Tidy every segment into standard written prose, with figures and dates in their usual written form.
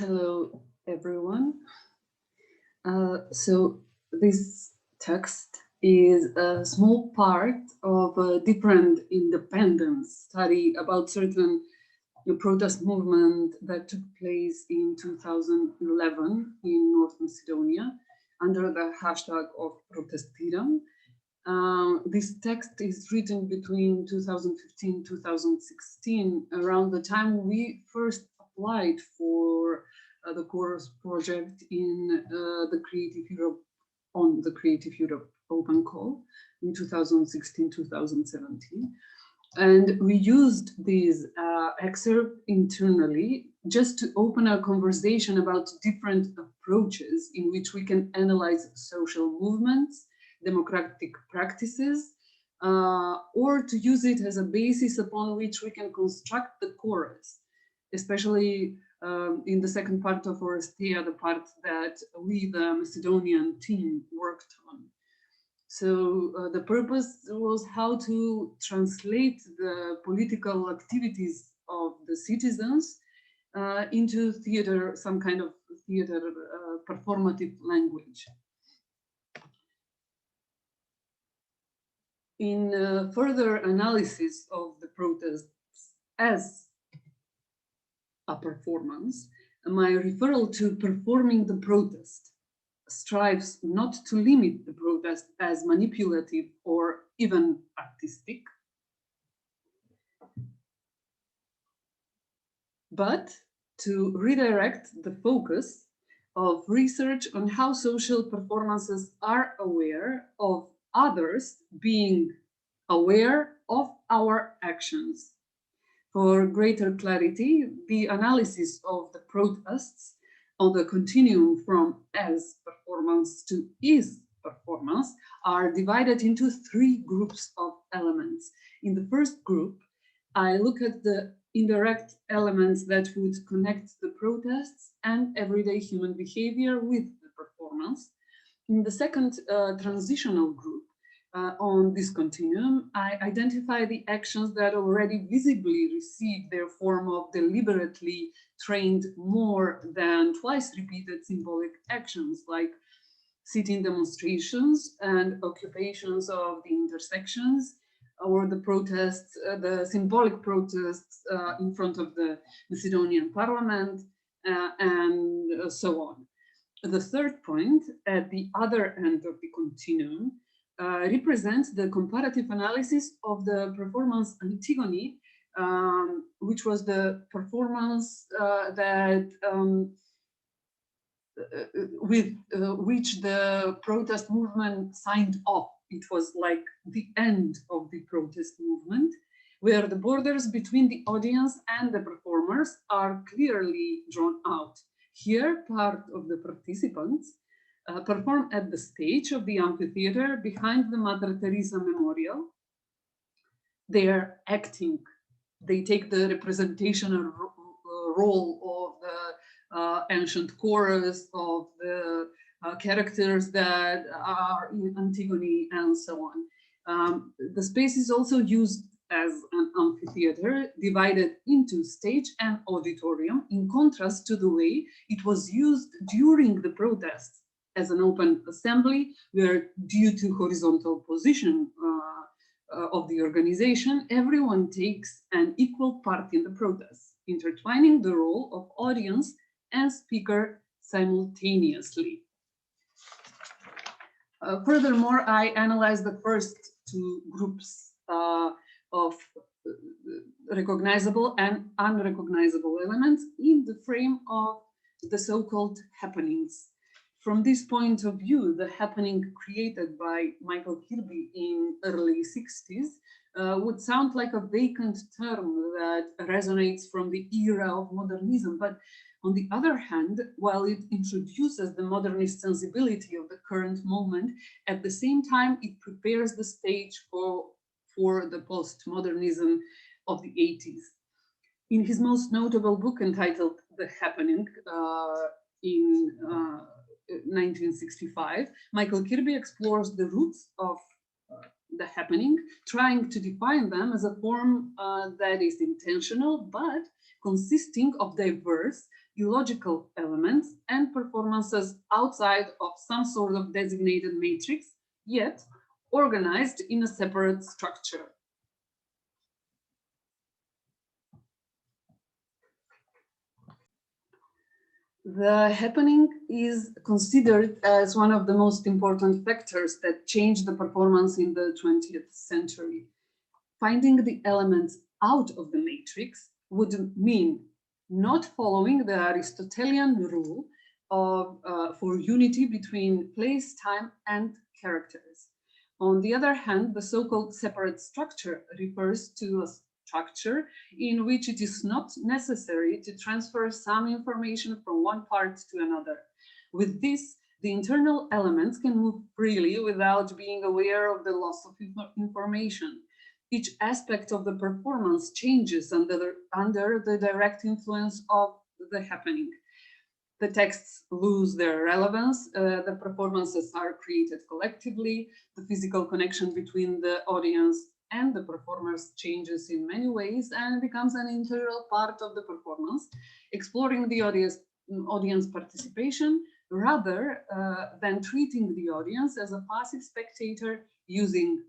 Hello, everyone. So this text is a small part of a different independent study about certain protest movement that took place in 2011 in North Macedonia under the hashtag of Protestiram. This text is written between 2015 2016, around the time we first applied for the course project in the Creative Europe, on the Creative Europe Open Call in 2016-2017. And we used this excerpt internally just to open a conversation about different approaches in which we can analyze social movements, democratic practices, or to use it as a basis upon which we can construct the chorus, especially in the second part of Oresteia, the part that we, the Macedonian team, worked on. So the purpose was how to translate the political activities of the citizens into theater, some kind of theater performative language. In further analysis of the protests as a performance, my referral to performing the protest strives not to limit the protest as manipulative or even artistic, but to redirect the focus of research on how social performances are aware of others being aware of our actions. For greater clarity, the analysis of the protests on the continuum from as performance to is performance are divided into three groups of elements. In the first group, I look at the indirect elements that would connect the protests and everyday human behavior with the performance. In the second transitional group, on this continuum, I identify the actions that already visibly receive their form of deliberately trained more than twice repeated symbolic actions, like sitting demonstrations and occupations of the intersections, or the protests, the symbolic protests in front of the Macedonian parliament, and so on. The third point, at the other end of the continuum, represents the comparative analysis of the performance Antigone, which was the performance with which the protest movement signed off. It was like the end of the protest movement, where the borders between the audience and the performers are clearly drawn out. Here, part of the participants perform at the stage of the amphitheater behind the Mother Teresa Memorial. They are acting. They take the representational role of the ancient chorus, of the characters that are in Antigone, and so on. The space is also used as an amphitheater, divided into stage and auditorium, in contrast to the way it was used during the protests as an open assembly, where, due to horizontal position of the organization, everyone takes an equal part in the protest, intertwining the role of audience and speaker simultaneously. Furthermore, I analyzed the first two groups of recognizable and unrecognizable elements in the frame of the so-called happenings. From this point of view, the happening created by Michael Kirby in early 60s would sound like a vacant term that resonates from the era of modernism. But on the other hand, while it introduces the modernist sensibility of the current moment, at the same time, it prepares the stage for the postmodernism of the 80s. In his most notable book entitled The Happening in 1965, Michael Kirby explores the roots of the happening, trying to define them as a form that is intentional, but consisting of diverse illogical elements, and performances outside of some sort of designated matrix, yet organized in a separate structure. The happening is considered as one of the most important factors that changed the performance in the 20th century. Finding the elements out of the matrix would mean not following the Aristotelian rule of, for unity between place, time, and characters. On the other hand, the so-called separate structure refers to a structure in which it is not necessary to transfer some information from one part to another. With this, the internal elements can move freely without being aware of the loss of information. Each aspect of the performance changes under the direct influence of the happening. The texts lose their relevance, the performances are created collectively, the physical connection between the audience and the performers changes in many ways and becomes an integral part of the performance, exploring the audience participation rather than treating the audience as a passive spectator using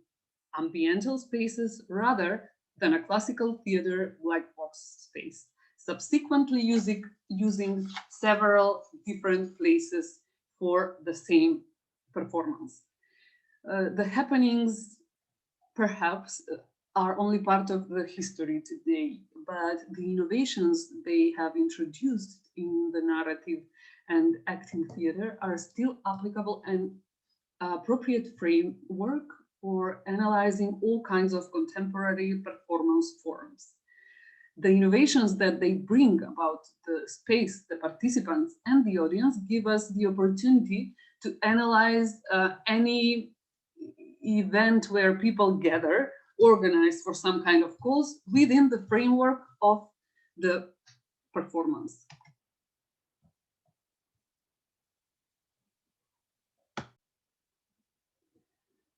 ambiental spaces rather than a classical theater black box space, subsequently using several different places for the same performance. The happenings perhaps are only part of the history today, but the innovations they have introduced in the narrative and acting theater are still applicable and appropriate framework for analyzing all kinds of contemporary performance forms. The innovations that they bring about the space, the participants, and the audience give us the opportunity to analyze any event where people gather, organized for some kind of cause within the framework of the performance.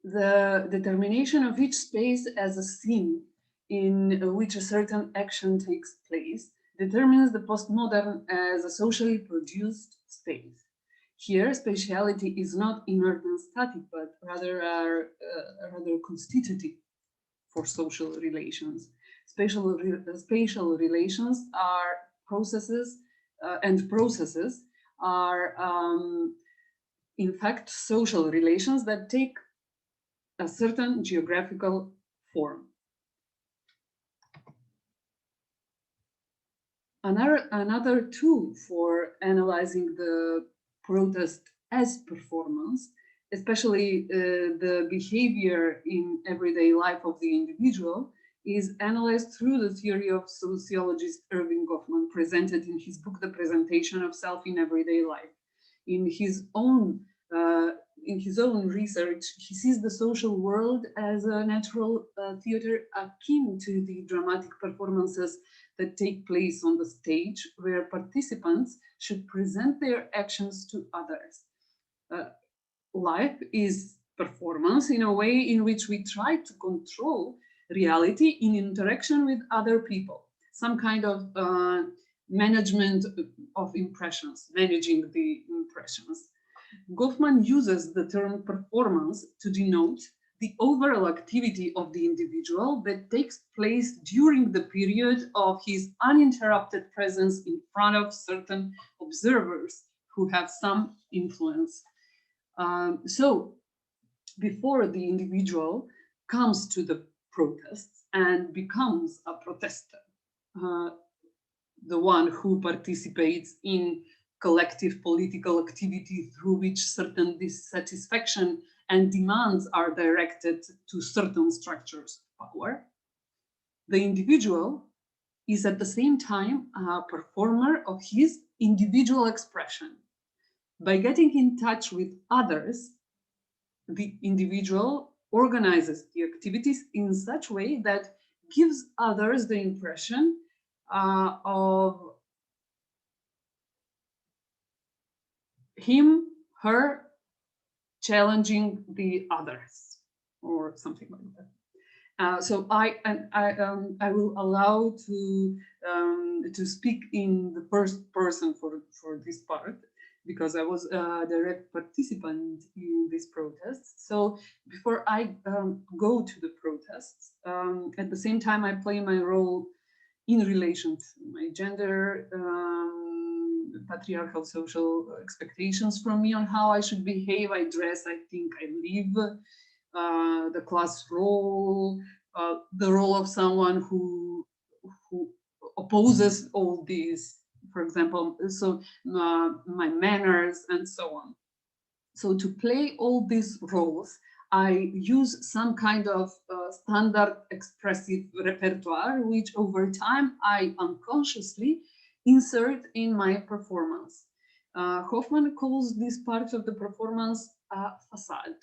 The determination of each space as a scene in which a certain action takes place determines the postmodern as a socially produced space. Here, spatiality is not inert and static, but rather constitutive for social relations. Spatial relations are processes, and processes are, in fact, social relations that take a certain geographical form. Another tool for analyzing the protest as performance, especially the behavior in everyday life of the individual, is analyzed through the theory of sociologist Erving Goffman, presented in his book, The Presentation of Self in Everyday Life. In his own research, he sees the social world as a natural theater akin to the dramatic performances that take place on the stage, where participants should present their actions to others. Life is performance in a way in which we try to control reality in interaction with other people, some kind of management of impressions, managing the impressions. Goffman uses the term performance to denote the overall activity of the individual that takes place during the period of his uninterrupted presence in front of certain observers who have some influence. So before the individual comes to the protests and becomes a protester, the one who participates in collective political activity through which certain dissatisfaction and demands are directed to certain structures of power, the individual is at the same time a performer of his individual expression. By getting in touch with others, the individual organizes the activities in such a way that gives others the impression of him, her challenging the others, or something like that. So I will allow to to speak in the first person for this part, because I was a direct participant in these protests. So before I go to the protests, at the same time I play my role in relation to my gender, patriarchal social expectations from me on how I should behave, I dress, I think, I live, the class role, the role of someone who opposes all these, for example, so my manners and so on. So to play all these roles, I use some kind of standard expressive repertoire, which over time I unconsciously insert in my performance. Hoffman calls this part of the performance a facade.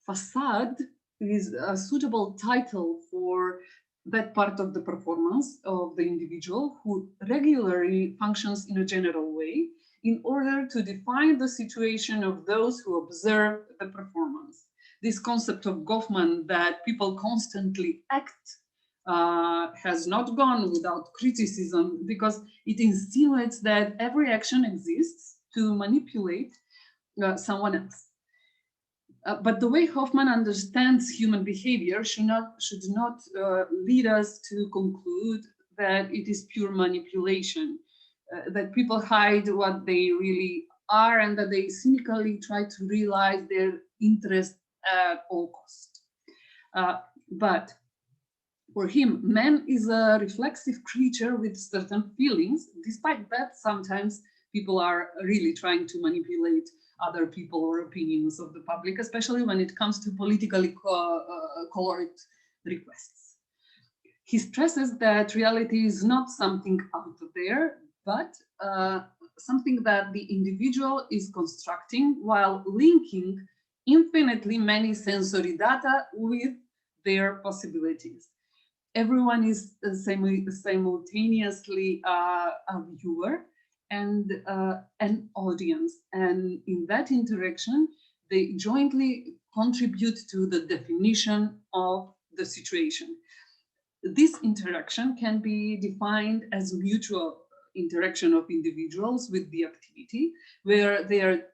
Facade is a suitable title for that part of the performance of the individual who regularly functions in a general way in order to define the situation of those who observe the performance. This concept of Goffman that people constantly act has not gone without criticism, because it insinuates that every action exists to manipulate someone else. But the way Hoffman understands human behavior should not lead us to conclude that it is pure manipulation, that people hide what they really are and that they cynically try to realize their interest at all cost. But for him, man is a reflexive creature with certain feelings. Despite that, sometimes people are really trying to manipulate other people or opinions of the public, especially when it comes to politically colored requests. He stresses that reality is not something out there, but something that the individual is constructing while linking infinitely many sensory data with their possibilities. Everyone is simultaneously a viewer and an audience, and in that interaction they jointly contribute to the definition of the situation. This interaction can be defined as mutual interaction of individuals with the activity, where they are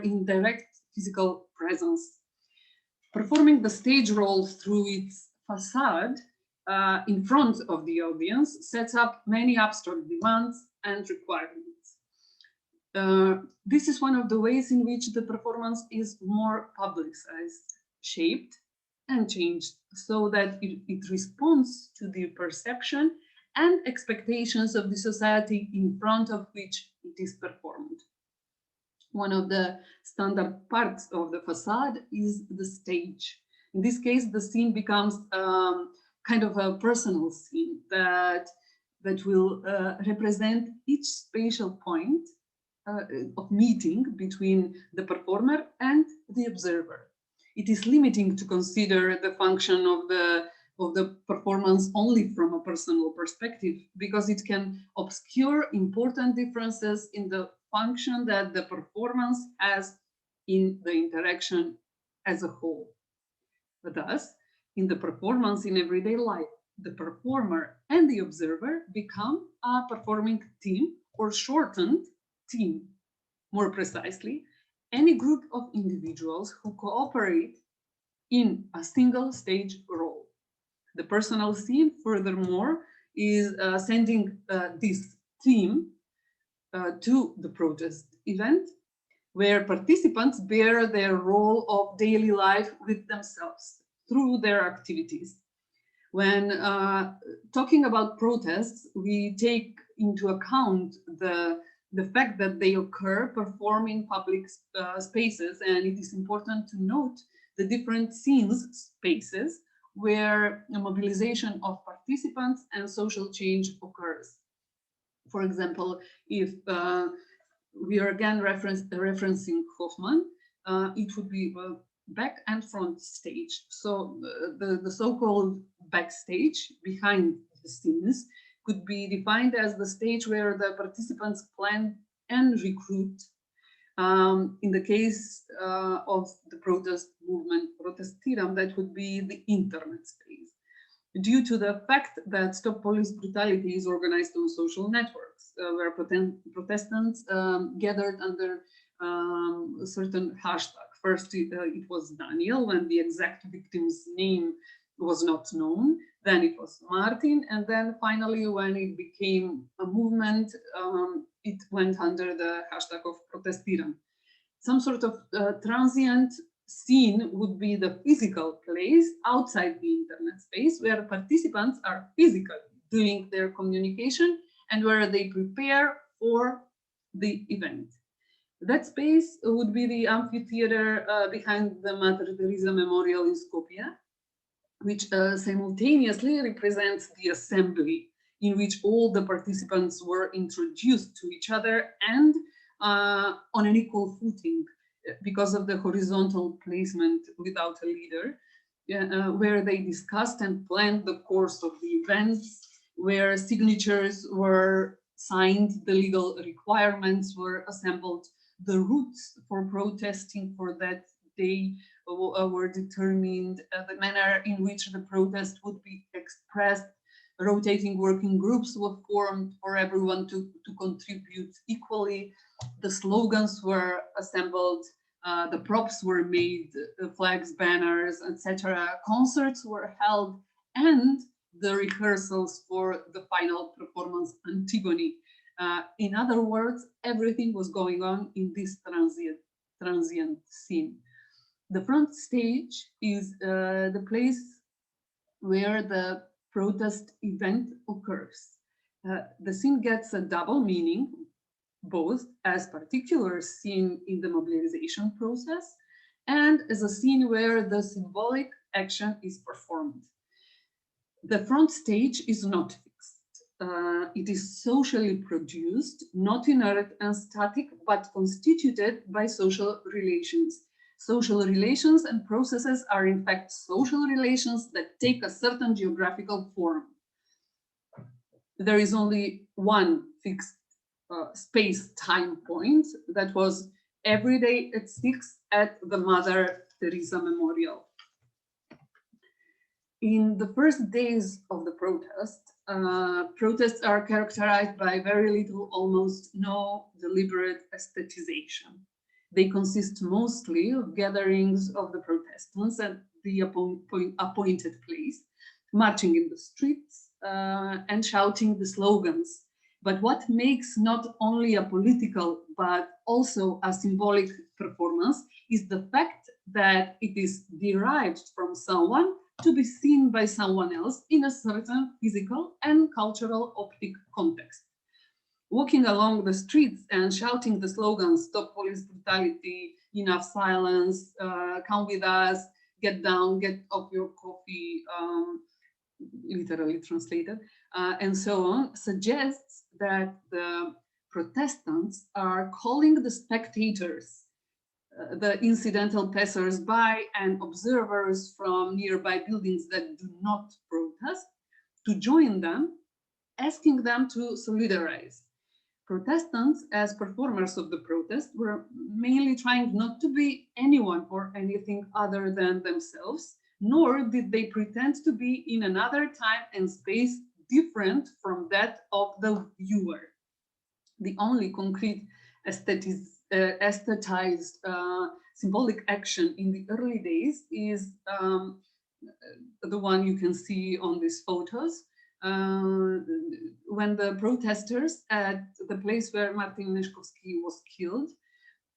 in direct physical presence. Performing the stage role through its facade in front of the audience sets up many abstract demands and requirements. This is one of the ways in which the performance is more publicized, shaped, and changed so that it responds to the perception and expectations of the society in front of which it is performed. One of the standard parts of the facade is the stage. In this case, the scene becomes kind of a personal scene that will represent each spatial point of meeting between the performer and the observer. It is limiting to consider the function of the performance only from a personal perspective, because it can obscure important differences in the function that the performance has in the interaction as a whole. Thus, in the performance in everyday life, the performer and the observer become a performing team, or shortened team. More precisely, any group of individuals who cooperate in a single stage role. The personal scene, furthermore, is sending this team to the protest event, where participants bear their role of daily life with themselves through their activities. When talking about protests, we take into account the fact that they occur perform in public spaces, and it is important to note the different scenes, spaces, where a mobilization of participants and social change occurs. For example, if we are again referencing Hoffman, it would be back and front stage. So the so-called backstage, behind the scenes, could be defined as the stage where the participants plan and recruit. In the case of the protest movement, Protestiram, that would be the internet space. due to the fact that Stop Police Brutality is organized on social networks, where Protestants gathered under a certain hashtag. First, it was Daniel, when the exact victim's name was not known. Then it was Martin, and then finally, when it became a movement, it went under the hashtag of Protestieren. Some sort of transient scene would be the physical place outside the internet space where participants are physically doing their communication and where they prepare for the event. That space would be the amphitheater behind the Mater Teresa Memorial in Skopje, which simultaneously represents the assembly in which all the participants were introduced to each other and on an equal footing because of the horizontal placement without a leader, where they discussed and planned the course of the events, where signatures were signed, the legal requirements were assembled, the routes for protesting for that day were determined, the manner in which the protest would be expressed. Rotating working groups were formed for everyone to contribute equally. The slogans were assembled, the props were made, flags, banners, etc. Concerts were held, and the rehearsals for the final performance, Antigone. In other words, everything was going on in this transient scene. The front stage is the place where the protest event occurs. The scene gets a double meaning, both as particular scene in the mobilization process and as a scene where the symbolic action is performed. The front stage is not fixed. It is socially produced, not inert and static, but constituted by social relations. Social relations and processes are in fact social relations that take a certain geographical form. There is only one fixed space-time point that was every day at 6 at the Mother Teresa Memorial. In the first days of the protest, protests are characterized by very little, almost no deliberate aestheticization. They consist mostly of gatherings of the protestants at the appointed place, marching in the streets and shouting the slogans. But what makes not only a political but also a symbolic performance is the fact that it is derived from someone to be seen by someone else in a certain physical and cultural optic context. Walking along the streets and shouting the slogans, "Stop police brutality," "Enough silence," "Come with us," "Get down," "Get off your coffee," literally translated, and so on, suggests that the Protestants are calling the spectators, the incidental passers-by and observers from nearby buildings that do not protest, to join them, asking them to solidarize. Protestants, as performers of the protest, were mainly trying not to be anyone or anything other than themselves, nor did they pretend to be in another time and space different from that of the viewer. The only concrete aesthetized symbolic action in the early days is the one you can see on these photos. When the protesters at the place where Martin Neshkovsky was killed,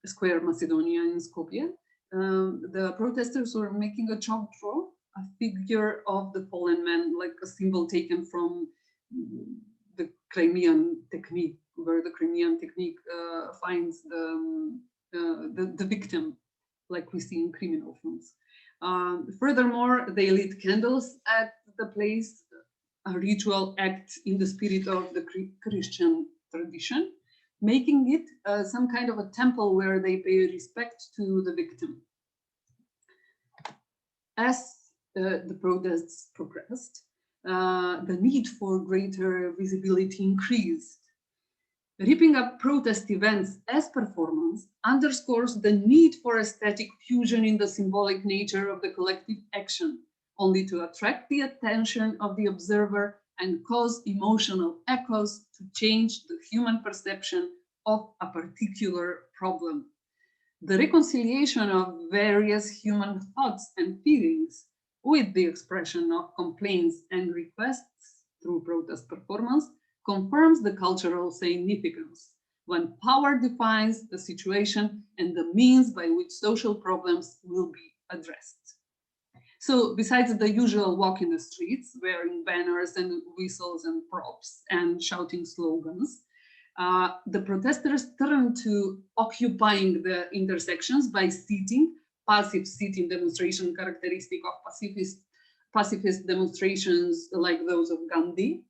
Square Macedonia in Skopje, the protesters were making a chalk draw, a figure of the fallen man, like a symbol taken from the Crimean technique, where the Crimean technique finds the victim, like we see in criminal films. Furthermore, they lit candles at the place, a ritual act in the spirit of the Christian tradition, making it some kind of a temple where they pay respect to the victim. As the protests progressed, the need for greater visibility increased. Ripping up protest events as performance underscores the need for aesthetic fusion in the symbolic nature of the collective action. only to attract the attention of the observer and cause emotional echoes to change the human perception of a particular problem. The reconciliation of various human thoughts and feelings with the expression of complaints and requests through protest performance confirms the cultural significance when power defines the situation and the means by which social problems will be addressed. So besides the usual walk in the streets, wearing banners and whistles and props and shouting slogans, the protesters turned to occupying the intersections by sitting, passive sitting demonstration characteristic of pacifist demonstrations like those of Gandhi.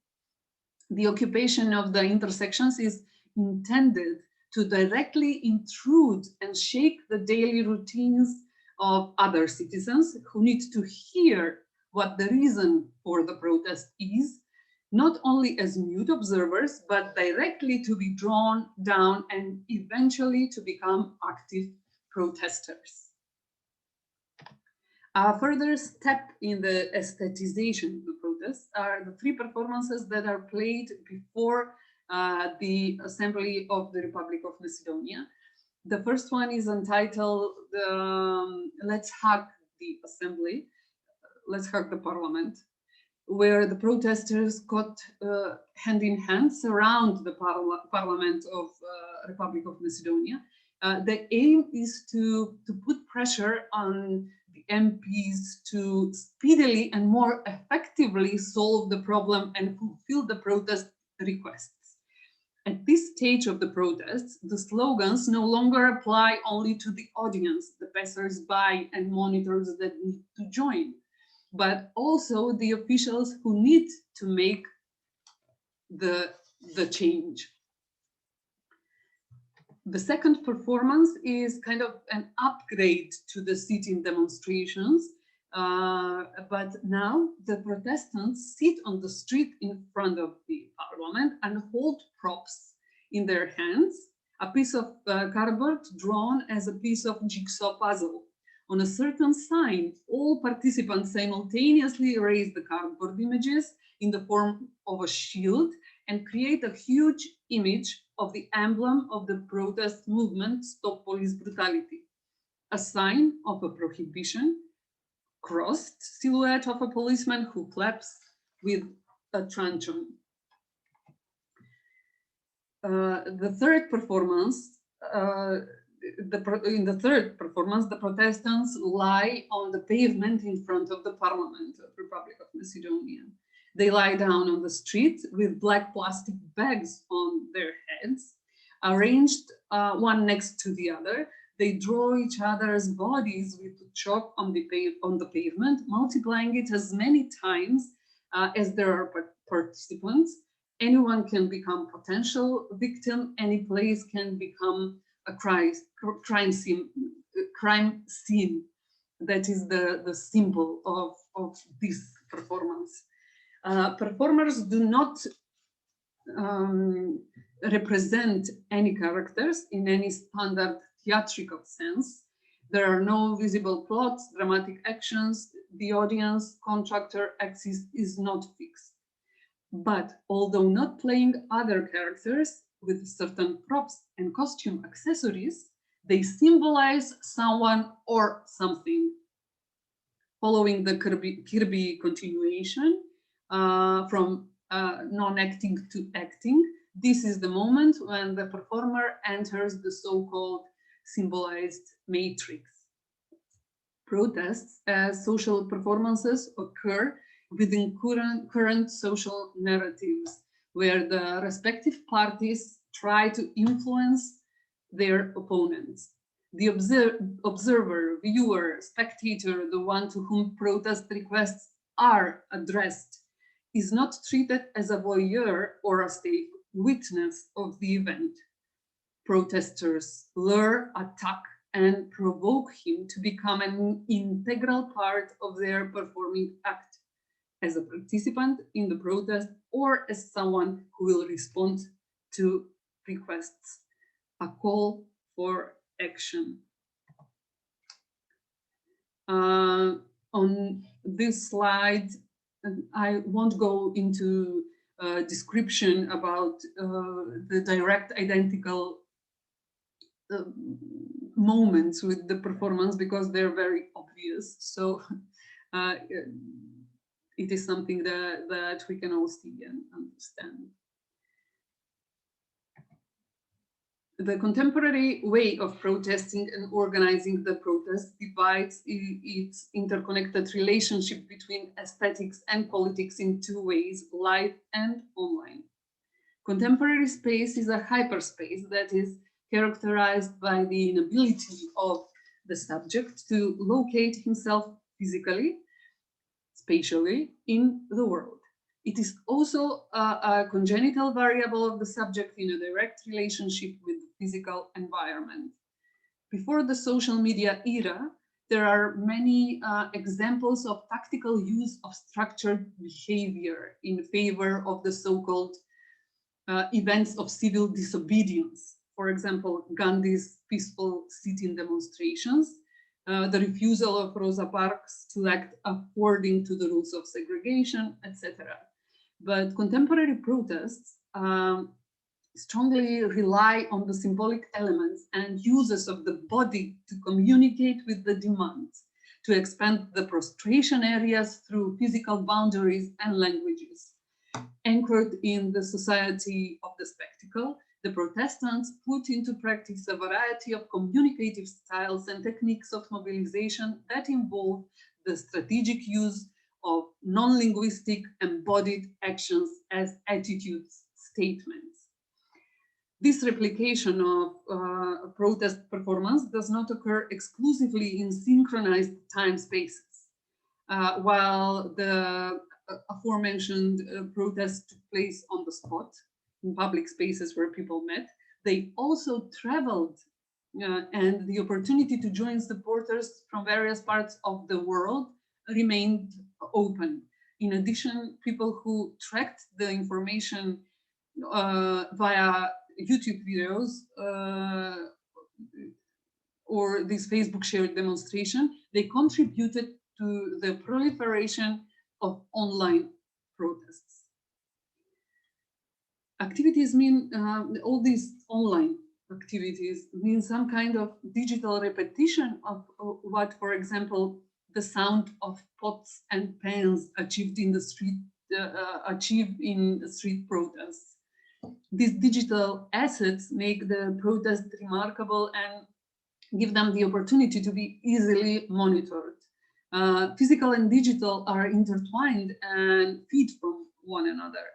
The occupation of the intersections is intended to directly intrude and shake the daily routines of other citizens who need to hear what the reason for the protest is, not only as mute observers, but directly to be drawn down and eventually to become active protesters. A further step in the aestheticization of the protests are the three performances that are played before the Assembly of the Republic of Macedonia. The first one is entitled Let's Hug the Assembly, Let's Hug the Parliament, where the protesters got hand in hand surround the Parliament of Republic of Macedonia. The aim is to put pressure on the MPs to speedily and more effectively solve the problem and fulfill the protest requests. At this stage of the protests, the slogans no longer apply only to the audience, the passers-by and monitors that need to join, but also the officials who need to make the change. The second performance is kind of an upgrade to the sitting demonstrations, but now the protestants sit on the street in front of the parliament and hold props in their hands, a piece of cardboard drawn as a piece of jigsaw puzzle. On a certain sign, all participants simultaneously raise the cardboard images in the form of a shield and create a huge image of the emblem of the protest movement, Stop Police Brutality, a sign of a prohibition, crossed silhouette of a policeman who claps with a truncheon. The third performance, in the third performance, the protestants lie on the pavement in front of the Parliament of the Republic of Macedonia. They lie down on the street with black plastic bags on their heads, arranged one next to the other. They draw each other's bodies with chalk on the pavement, multiplying it as many times as there are participants. Anyone can become potential victim. Any place can become a crime scene. That is the symbol of this performance. Performers do not represent any characters in any standard theatrical sense. There are no visible plots, dramatic actions. The audience contractor axis is not fixed. But although not playing other characters with certain props and costume accessories, they symbolize someone or something. Following the Kirby continuation from non-acting to acting, this is the moment when the performer enters the so-called symbolized matrix. Protests as social performances occur within current social narratives, where the respective parties try to influence their opponents. The observer, viewer, spectator, the one to whom protest requests are addressed, is not treated as a voyeur or a safe witness of the event. Protesters lure, attack, and provoke him to become an integral part of their performing act, as a participant in the protest or as someone who will respond to requests, a call for action. On this slide, I won't go into description about the direct identical moments with the performance because they're very obvious. So it is something that we can all see and understand. The contemporary way of protesting and organizing the protest divides its interconnected relationship between aesthetics and politics in two ways, live and online. Contemporary space is a hyperspace that is characterized by the inability of the subject to locate himself physically, spatially in the world. It is also a congenital variable of the subject in a direct relationship with the physical environment. Before the social media era, there are many examples of tactical use of structured behavior in favor of the so-called events of civil disobedience. For example, Gandhi's peaceful sit-in demonstrations, the refusal of Rosa Parks to act according to the rules of segregation, etc. But contemporary protests strongly rely on the symbolic elements and uses of the body to communicate with the demands, to expand the prostration areas through physical boundaries and languages. Anchored in the society of the spectacle, the Protestants put into practice a variety of communicative styles and techniques of mobilization that involve the strategic use of non-linguistic embodied actions as attitudes statements. This replication of protest performance does not occur exclusively in synchronized time spaces. While the aforementioned protests took place on the spot, in public spaces where people met, they also traveled and the opportunity to join supporters from various parts of the world remained open. In addition, people who tracked the information via YouTube videos or this Facebook shared demonstration, they contributed to the proliferation of online protests. Activities mean, all these online activities mean some kind of digital repetition of what, for example, the sound of pots and pans achieved in the street, achieved in street protests. These digital assets make the protest remarkable and give them the opportunity to be easily monitored. Physical and digital are intertwined and feed from one another.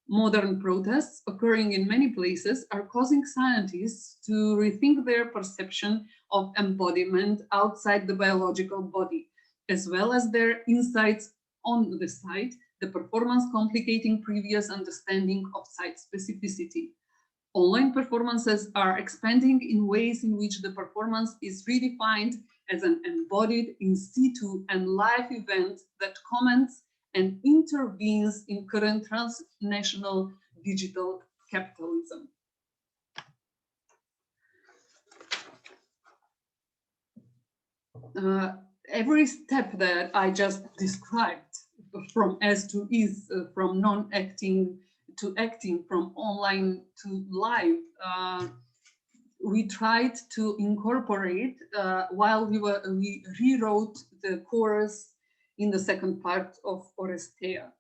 Modern protests occurring in many places are causing scientists to rethink their perception of embodiment outside the biological body, as well as their insights on the site, the performance complicating previous understanding of site specificity. Online performances are expanding in ways in which the performance is redefined as an embodied in situ and live event that comments and intervenes in current transnational digital capitalism. Every step that I just described, from as to is, from non-acting to acting, from online to live, we tried to incorporate while we rewrote the chorus in the second part of Oresteia.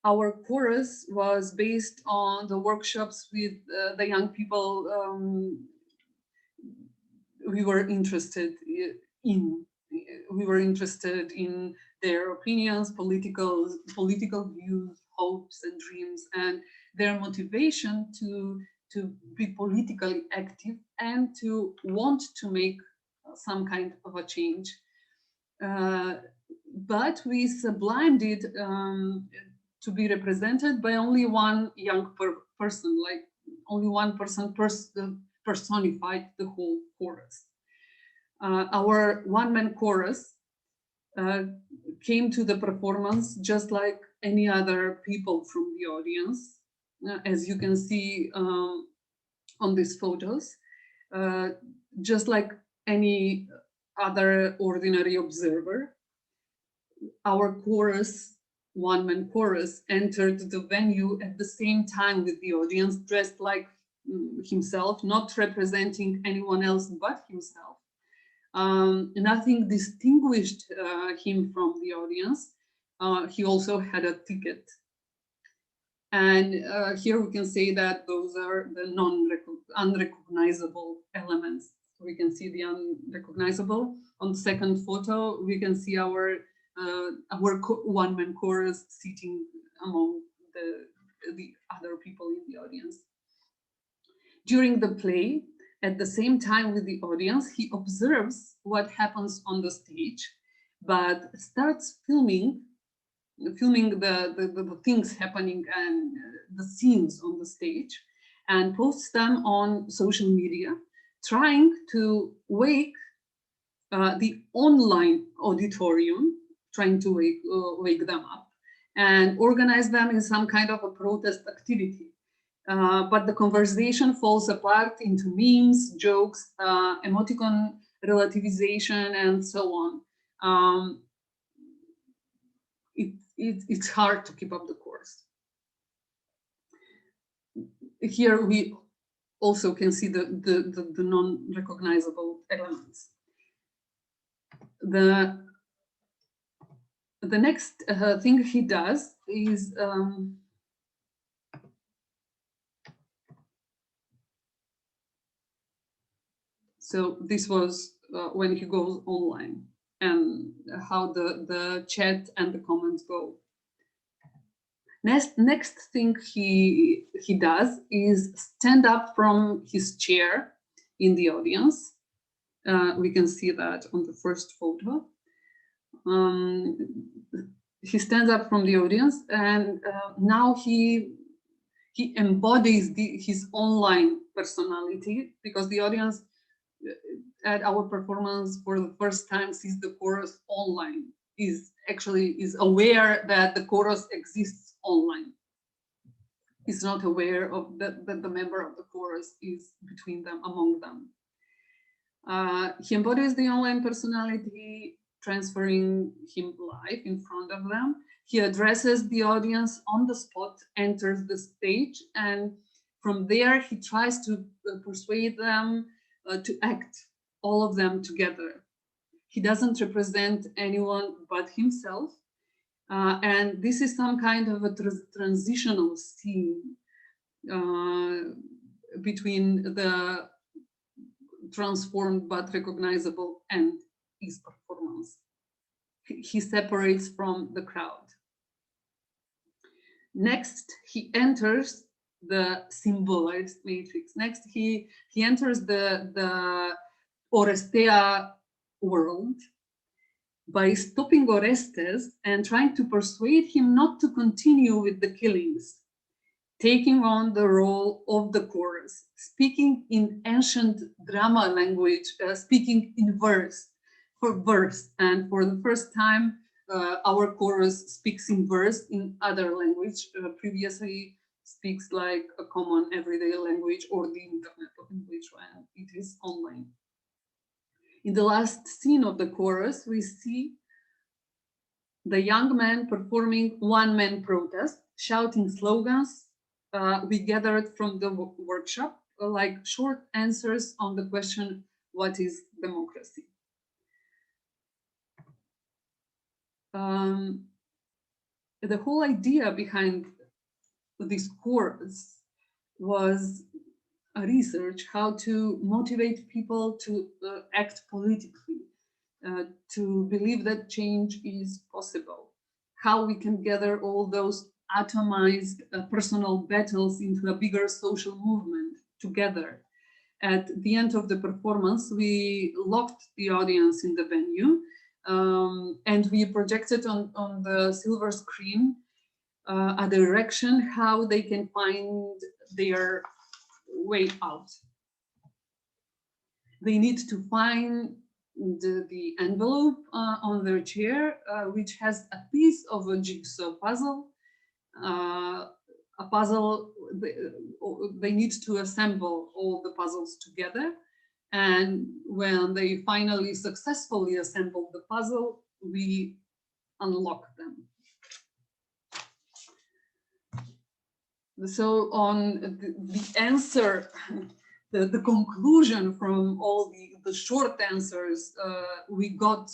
Our chorus was based on the workshops with the young people we were interested in. We were interested in their opinions, political views, hopes and dreams, and their motivation to be politically active and to want to make some kind of a change. But we sublimed it to be represented by only one young person, like only one person personified the whole chorus. Our one-man chorus came to the performance just like any other people from the audience, as you can see on these photos, just like any other ordinary observer. our chorus, one-man chorus, entered the venue at the same time with the audience, dressed like himself, not representing anyone else but himself. Nothing distinguished him from the audience. He also had a ticket. And here we can say that those are the unrecognizable elements. We can see the unrecognizable. On the second photo, we can see our one-man chorus sitting among the other people in the audience. During the play, at the same time with the audience, he observes what happens on the stage, but starts filming the things happening and the scenes on the stage, and posts them on social media, trying to wake the online auditorium, trying to wake them up and organize them in some kind of a protest activity. But the conversation falls apart into memes, jokes, emoticon relativization, and so on. It's hard to keep up the course. Here we also can see the non-recognizable elements. The next thing he does is so this was when he goes online, and how the chat and the comments go. Next thing he does is stand up from his chair in the audience. We can see that on the first photo. He stands up from the audience, and now he embodies his online personality, because the audience at our performance for the first time sees the chorus online, is aware that the chorus exists online. Is not aware of that the member of the chorus is between them, among them. He embodies the online personality, transferring him live in front of them. He addresses the audience on the spot, enters the stage, and from there he tries to persuade them to act, all of them together. He doesn't represent anyone but himself. And this is some kind of a transitional scene between the transformed but recognizable and his performance. He separates from the crowd. Next, he enters the symbolized matrix. Next, he enters the Oresteia world by stopping Orestes and trying to persuade him not to continue with the killings, taking on the role of the chorus, speaking in ancient drama language, speaking in verse, and for the first time, our chorus speaks in verse in other language. Previously speaks like a common everyday language or the internet language when it is online. In the last scene of the chorus, we see the young man performing one-man protest, shouting slogans we gathered from the workshop, like short answers on the question, what is democracy? The whole idea behind this course was a research how to motivate people to act politically, to believe that change is possible, how we can gather all those atomized personal battles into a bigger social movement together. At the end of the performance, we locked the audience in the venue, and we projected on the silver screen a direction how they can find their way out. They need to find the envelope on their chair, which has a piece of a jigsaw puzzle. A puzzle, they need to assemble all the puzzles together. And when they finally successfully assembled the puzzle, we unlock them. So on the answer, the conclusion from all the short answers we got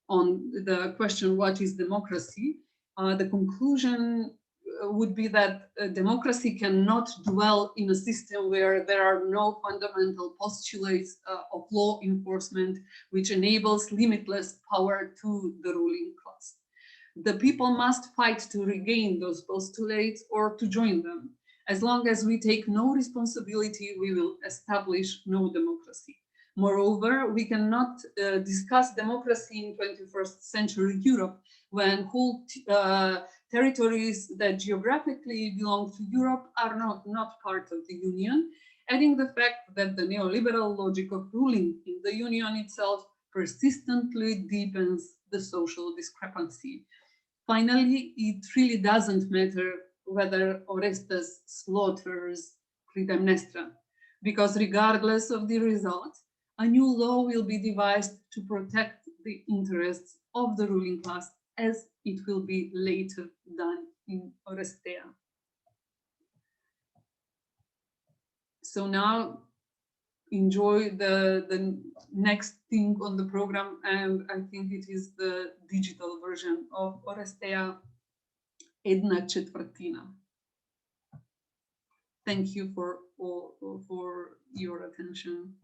on the question, what is democracy? The conclusion would be that democracy cannot dwell in a system where there are no fundamental postulates of law enforcement, which enables limitless power to the ruling class. The people must fight to regain those postulates or to join them. As long as we take no responsibility, we will establish no democracy. Moreover, we cannot discuss democracy in 21st century Europe when whole territories that geographically belong to Europe are not part of the Union, adding the fact that the neoliberal logic of ruling in the Union itself persistently deepens the social discrepancy. Finally, it really doesn't matter whether Orestes slaughters Clytemnestra, because regardless of the result, a new law will be devised to protect the interests of the ruling class, as it will be later done in Oresteia. So now enjoy the next thing on the program, and I think it is the digital version of Oresteia, Една четвъртина. Thank you for your attention.